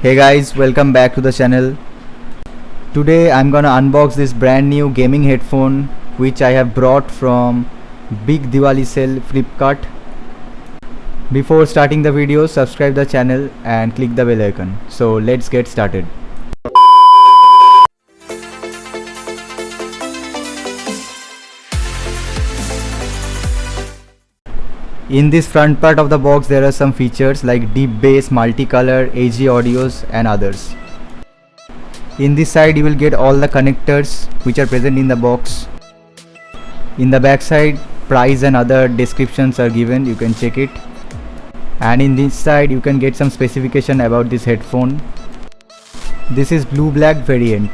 Hey guys, welcome back to the channel. Today I'm gonna unbox this brand new gaming headphone which I have brought from big Diwali sale Flipkart. Before starting the video, subscribe the channel and click the bell icon. So let's get started. In this front part of the box there are some features like deep bass, multicolor, AG audios and others. In this side you will get all the connectors which are present in the box. In the back side price and other descriptions are given, you can check it. And in this side you can get some specification about this headphone. This is blue black variant.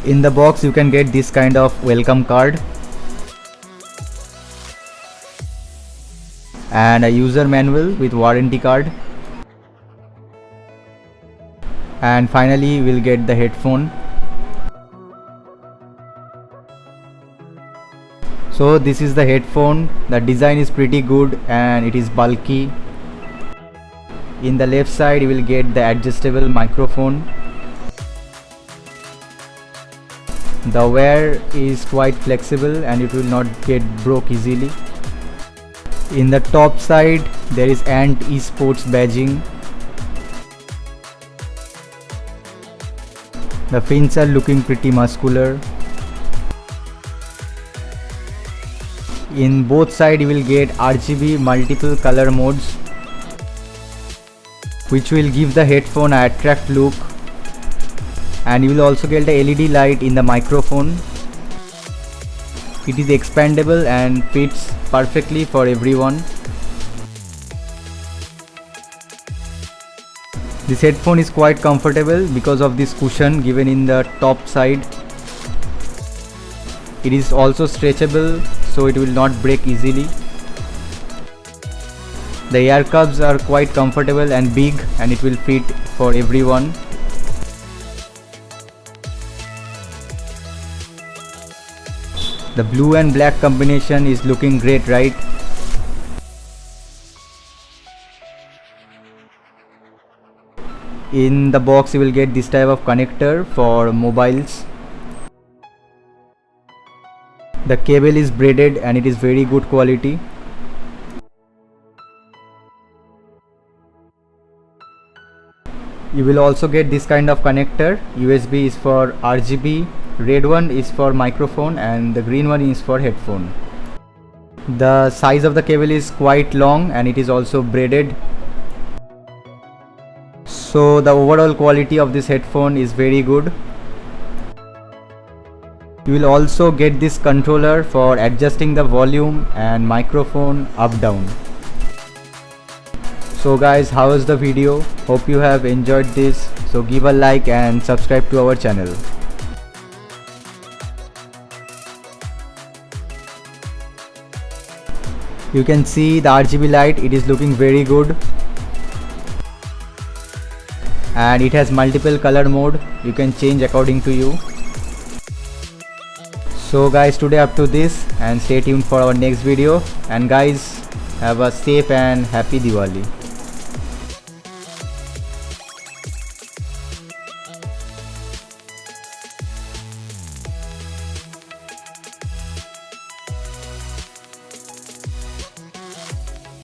In the box you can get this kind of welcome card and a user manual with warranty card, and finally you will get the headphone. So this is the headphone. The design is pretty good and it is bulky. In the left side you will get the adjustable microphone. The wear is quite flexible and it will not get broke easily. In the top side there is Ant esports badging. The fins are looking pretty muscular. In both sides you will get RGB multiple color modes which will give the headphone an attractive look. And you will also get the LED light in the microphone. It is expandable and fits perfectly for everyone. This headphone is quite comfortable because of this cushion given in the top side. It is also stretchable so it will not break easily. The ear cups are quite comfortable and big and it will fit for everyone. The blue and black combination is looking great, right? In the box you will get this type of connector for mobiles. The cable is braided and it is very good quality. You will also get this kind of connector. USB is for RGB, red one is for microphone and the green one is for headphone. The size of the cable is quite long and it is also braided. So the overall quality of this headphone is very good. You will also get this controller for adjusting the volume and microphone up down. So guys, how was the video? Hope you have enjoyed this. So give a like and subscribe to our channel. You can see the RGB light, it is looking very good. And it has multiple color mode, you can change according to you. So guys, today up to this and stay tuned for our next video. And guys, have a safe and happy Diwali.